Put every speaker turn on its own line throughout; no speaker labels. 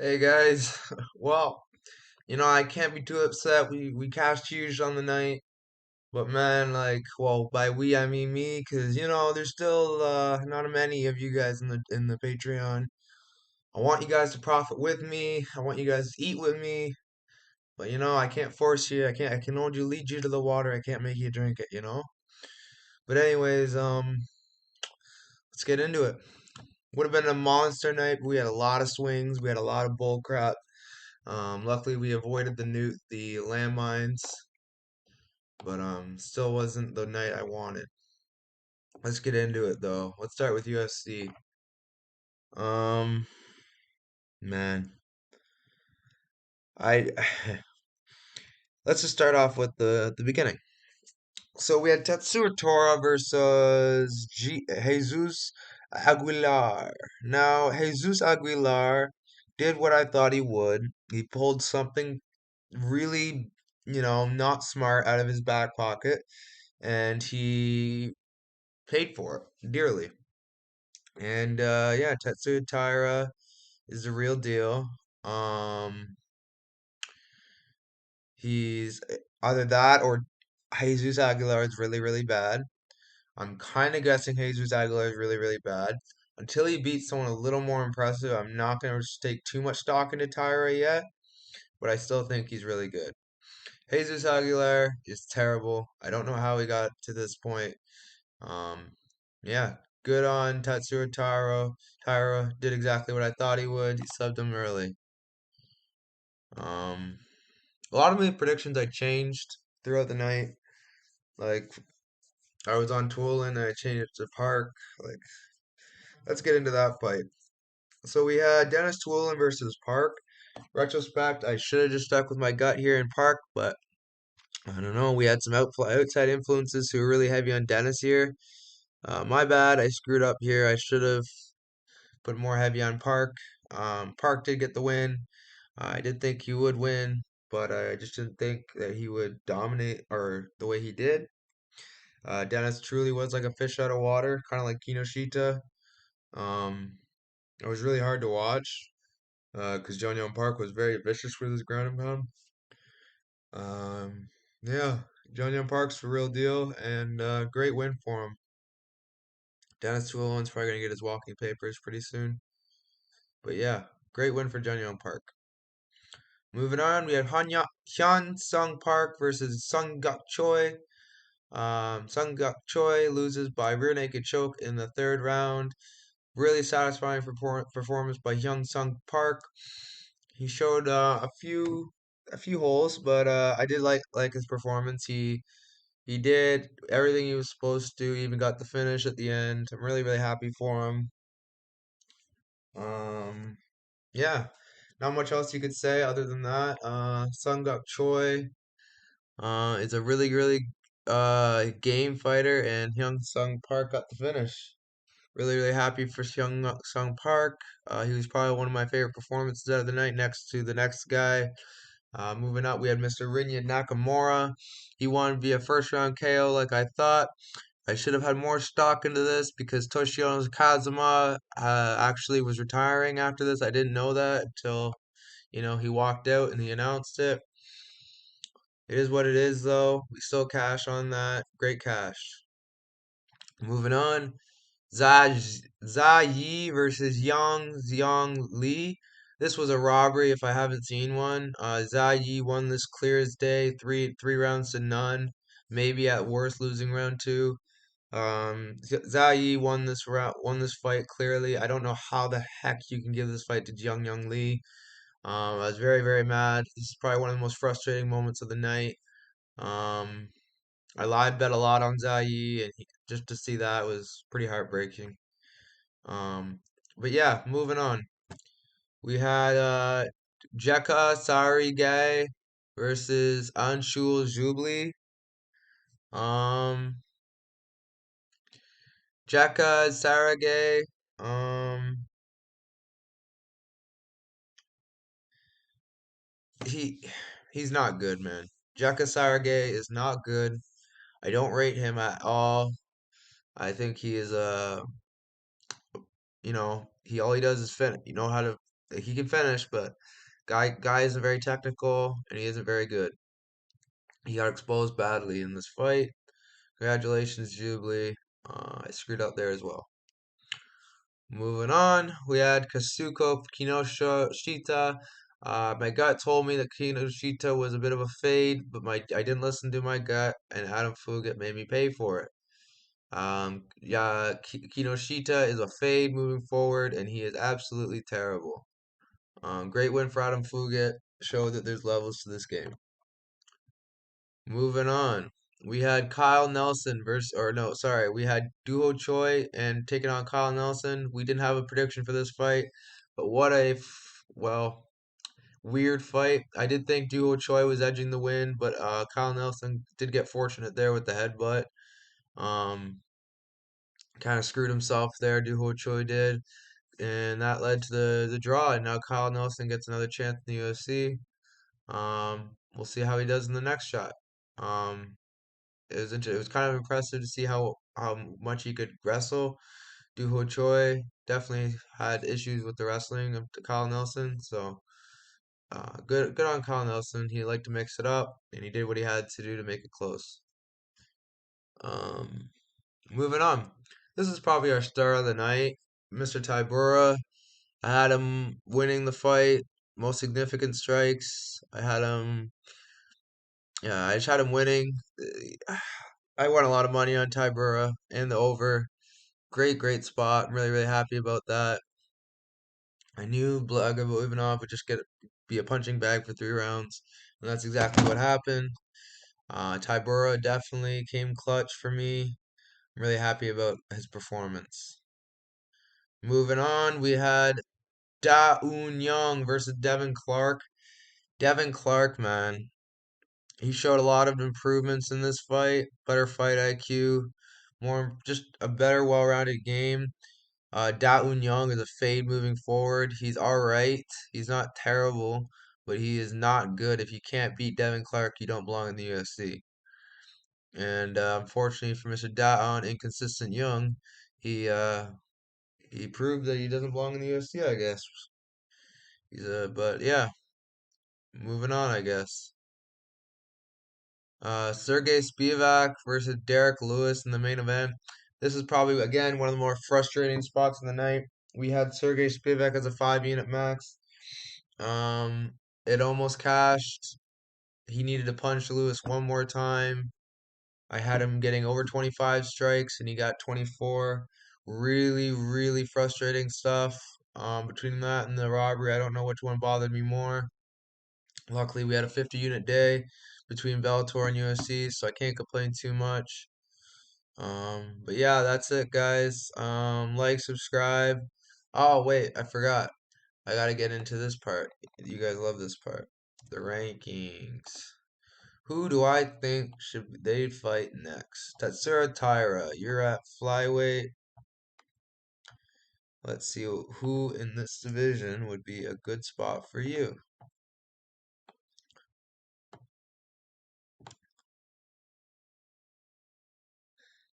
Hey guys, well, I can't be too upset. We cashed huge on the night, but man, well, by we I mean me, 'cause there's still not many of you guys in the Patreon. I want you guys to profit with me. I want you guys to eat with me, but I can't force you. I can only lead you to the water. I can't make you drink it. But anyways, let's get into it. Would have been a monster night. But we had a lot of swings. We had a lot of bull crap. Luckily, we avoided the landmines, but still wasn't the night I wanted. Let's get into it though. Let's start with UFC. Um, man, I let's just start off with the beginning. So we had Tetsuya Tora versus Jesus Aguilar. Now, Jesus Aguilar did what I thought he would. He pulled something really, not smart out of his back pocket, and he paid for it dearly. And yeah, Tetsuya Taira is the real deal. Um, he's either that or Jesus Aguilar is really, really bad. I'm kind of guessing Jesus Aguilar is really, really bad. Until he beats someone a little more impressive, I'm not going to take too much stock into Taira yet, but I still think he's really good. Jesus Aguilar is terrible. I don't know how he got to this point. Um, yeah, good on Tatsuro Taro. Tyra did exactly what I thought he would. He subbed him early. Um, a lot of my predictions I changed throughout the night. Like I was on Tool and I changed it to Park. Like let's get into that fight. So we had Dennis Toolin versus Park. Retrospect, I should have just stuck with my gut here in Park, but I don't know. We had some outside influences who were really heavy on Dennis here. My bad. I screwed up here. I should have put more heavy on Park. Park did get the win. I did think he would win, but I just didn't think that he would dominate or the way he did. Dennis truly was like a fish out of water, kind of like Kinoshita. Um, it was really hard to watch because John Young Park was very vicious with his ground and pound. Yeah, John Young Park's the real deal and great win for him. Dennis Tuolin's probably gonna get his walking papers pretty soon. But yeah, great win for John Young Park. Moving on, we had Hyun Sung Park versus Sung Guk Choi. Sung Guk Choi loses by rear naked choke in the third round. Really satisfying performance by Hyun Sung Park. He showed a few holes, but I did like his performance. He did everything he was supposed to. He even got the finish at the end. I'm really really happy for him. Um, yeah, not much else you could say other than that. Sung Guk Choi is a really, really game fighter, and Hyung Sung Park got the finish. Really, really happy for Hyung Sung Park. He was probably one of my favorite performances out of the night next to the next guy. Moving up, we had Mr. Rinya Nakamura. He won via first round KO like I thought. I should have had more stock into this because Toshio Kazuma actually was retiring after this. I didn't know that until, he walked out and he announced it. It is what it is, though. We still cash on that. Great cash. Moving on. Yi versus Yang Xiang Li. This was a robbery if I haven't seen one. Yi won this clear as day, three rounds to none. Maybe at worst losing round two. Yi won this fight clearly. I don't know how the heck you can give this fight to Jiang Young Lee. I was very, very mad. This is probably one of the most frustrating moments of the night. Um, I live bet a lot on Zayi, and just to see that was pretty heartbreaking. But yeah, moving on. We had Jekka Sarigay versus Anshul Jubli. Um, Jekka Sarigay. Um, he he's not good, man. Jekka Sarigay is not good. I don't rate him at all. I think he is he all he does is fin. You know how to he can finish, but guy isn't very technical and he isn't very good. He got exposed badly in this fight. Congratulations, Jubilee. I screwed up there as well. Moving on, we had Kazuko Kinoshita. My gut told me that Kinoshita was a bit of a fade, but I didn't listen to my gut, and Adam Fugit made me pay for it. Yeah, Kinoshita is a fade moving forward, and he is absolutely terrible. Great win for Adam Fugit. Showed that there's levels to this game. Moving on. We had Kyle Nelson versus, or no, sorry, we had Duho Choi and taking on Kyle Nelson. We didn't have a prediction for this fight, but what a, well, weird fight. I did think Duho Choi was edging the win, but Kyle Nelson did get fortunate there with the headbutt. Um, kind of screwed himself there, Duho Choi did, and that led to the draw. And now Kyle Nelson gets another chance in the UFC. We'll see how he does in the next shot. Um, it was kind of impressive to see how much he could wrestle. Doo Ho Choi definitely had issues with the wrestling of Kyle Nelson, so good on Kyle Nelson. He liked to mix it up, and he did what he had to do to make it close. Um, Moving on, this is probably our star of the night, Mr. Tybura. I had him winning the fight, most significant strikes. Yeah, I just had him winning. I won a lot of money on Tybura and the over. Great spot. I'm really happy about that. I knew Blagovo would just be a punching bag for 3 rounds, and that's exactly what happened. Tybura definitely came clutch for me. I'm really happy about his performance. Moving on, we had Da Un Young versus Devin Clark. Devin Clark, man, he showed a lot of improvements in this fight. Better fight IQ, just a better, well-rounded game. Da Un Young is a fade moving forward. He's all right. He's not terrible, but he is not good. If you can't beat Devin Clark, you don't belong in the UFC. And unfortunately for Mr. Da Inconsistent Young, he uh, he proved that he doesn't belong in the UFC. I guess. But yeah, moving on. I guess. Sergey Spivak versus Derek Lewis in the main event. This is probably again one of the more frustrating spots in the night. We had Sergey Spivak as a 5 unit max. Um, it almost cashed. He needed to punch Lewis one more time. I had him getting over 25 strikes and he got 24. Really frustrating stuff. Between that and the robbery, I don't know which one bothered me more. Luckily, we had a 50 unit day between Bellator and UFC, so I can't complain too much. But yeah, that's it, guys. Like, subscribe. Oh, wait, I forgot. I gotta get into this part. You guys love this part. The rankings. Who do I think should they fight next? Tatsura Taira, you're at flyweight. Let's see who in this division would be a good spot for you.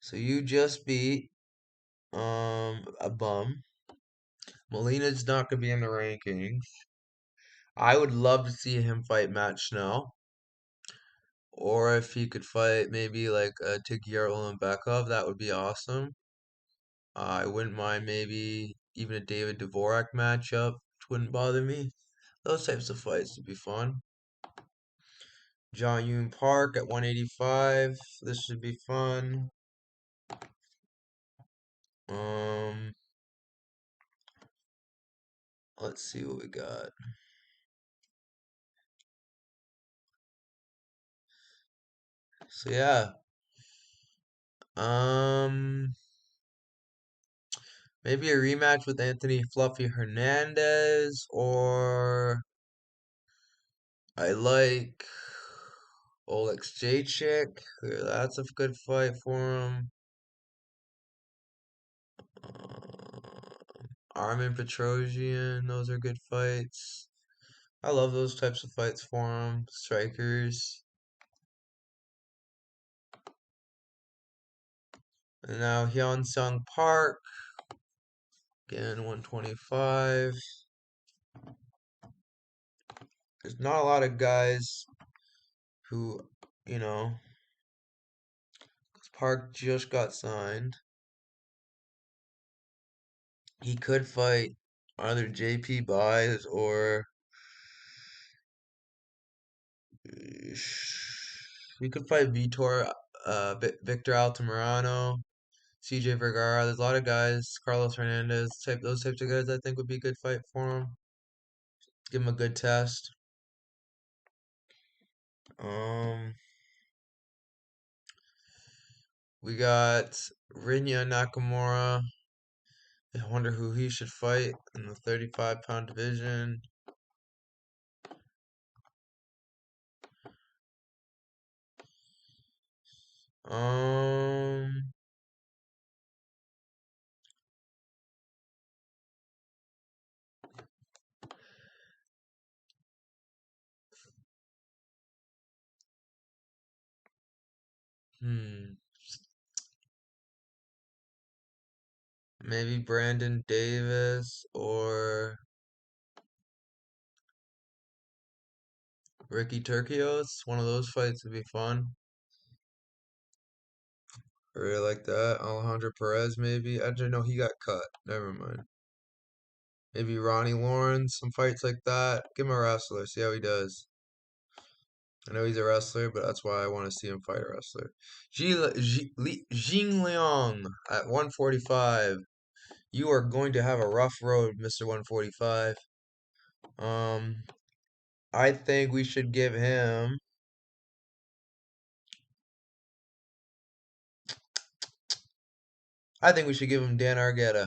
So you just beat a bum. Molina's not gonna be in the rankings. I would love to see him fight Matt Schnell. Or if he could fight maybe like Tigir Olimbekov, that would be awesome. I wouldn't mind maybe even a David Dvorak matchup, which wouldn't bother me. Those types of fights would be fun. John Yoon Park at 185. This should be fun. Um, let's see what we got. So yeah. Um, Maybe a rematch with Anthony Fluffy Hernandez, or I like Olex Jacek. That's a good fight for him. Armin Petrosian, those are good fights. I love those types of fights for him. Strikers. And now Hyun Sung Park, again 125. there's not a lot of guys who, you know, 'cause Park just got signed. He could fight either JP Buys or he could fight Vitor, Victor Altamirano, CJ Vergara. There's a lot of guys, Carlos Hernandez, those types of guys. I think would be a good fight for him. Give him a good test. Um, we got Rinya Nakamura. I wonder who he should fight in the 35-pound division. Um, hmm, maybe Brandon Davis or Ricky Turcios. One of those fights would be fun. I really like that. Alejandro Perez, maybe. I didn't know he got cut. Never mind. Maybe Ronnie Lawrence, some fights like that. Give him a wrestler, see how he does. I know he's a wrestler, but that's why I want to see him fight a wrestler. Jing Liang at 145. You are going to have a rough road, Mr. 145. Um, I think we should give him. I think we should give him Dan Argetta.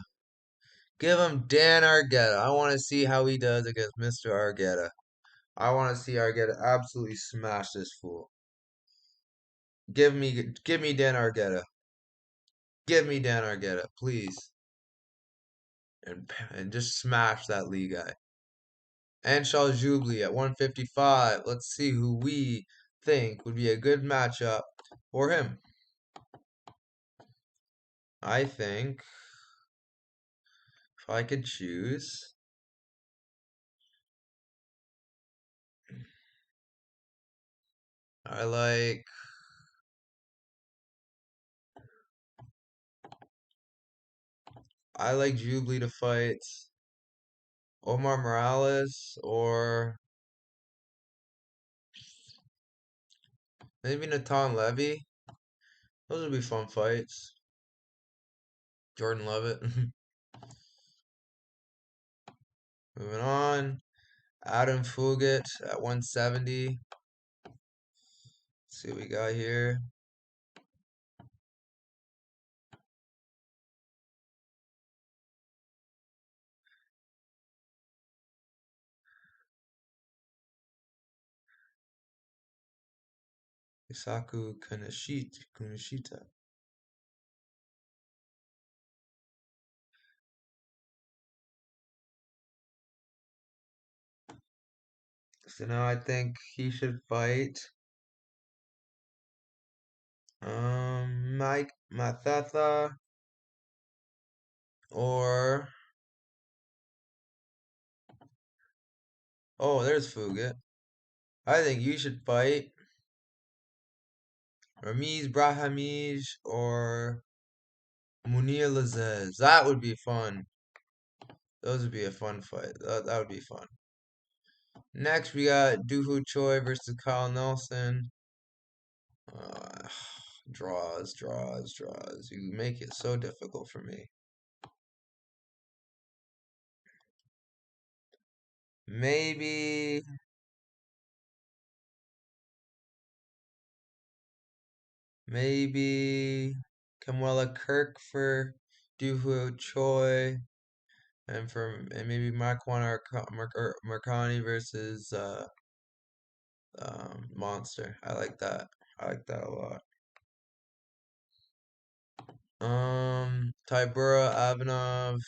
Give him Dan Argetta. I want to see how he does against Mr. Argetta. I want to see Argetta absolutely smash this fool. Give me Dan Argetta. Give me Dan Argetta, please, and just smash that Lee guy. Anshal Jubli at 155. Let's see who we think would be a good matchup for him. I think if I could choose, I like I like Jubli to fight Omar Morales or maybe Natan Levy. Those would be fun fights. Jordan Levitt. Moving on. Adam Fugit at 170. Let's see what we got here. Isaku Kunishita. So now I think he should fight Mike Mathatha or oh, there's Fugit. I think you should fight Ramiz Brahimaj or Munir Lazez. That would be fun. Those would be a fun fight. That would be fun. Next, we got Dooho Choi versus Kyle Nelson. Uh, draws. You make it so difficult for me. Maybe, maybe Kamala Kirk for Dooho Choi. And maybe Marcani versus Monster. I like that. I like that a lot. Tybura Avanov.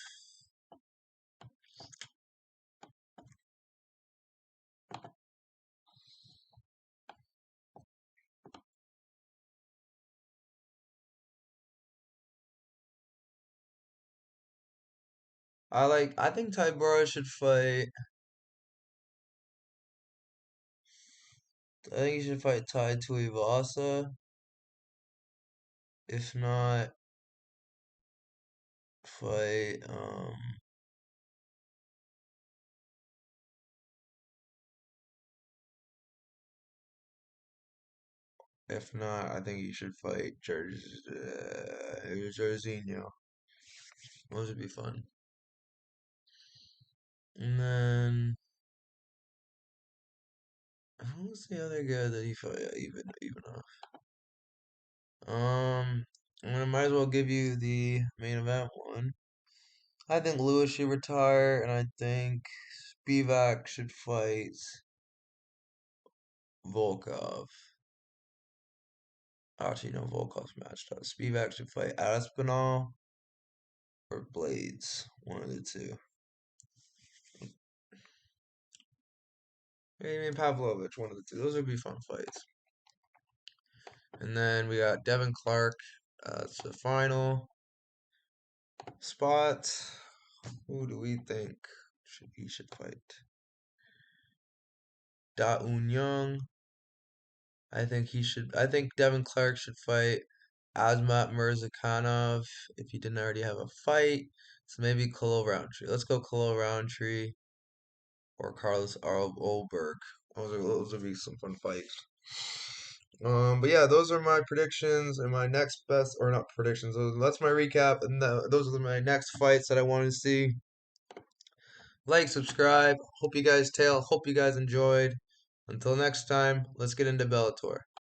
I think Tybura should fight I think he should fight Tai Tuivasa. If not, fight if not, I think he should fight Jorginho. Those would be fun. And then who's the other guy that he fought? Yeah, even I might as well give you the main event one. I think Lewis should retire, and I think Spivak should fight Volkov. Actually, no, Volkov's matched up. Spivak should fight Aspinall or Blades. One of the two. Maybe Pavlovich, one of the two. Those would be fun fights. And then we got Devin Clark. It's the final spot. Who do we think he should fight? Da Un Young. I think Devin Clark should fight Azmat Mirzakhanov if he didn't already have a fight. So maybe Khalil Roundtree. Let's go Khalil Roundtree or Carlos Olberg. Those would be some fun fights. But yeah, those are my predictions and my next best, or not predictions. That's my recap, and those are my next fights that I want to see. Like, subscribe. Hope you guys enjoyed. Until next time, let's get into Bellator.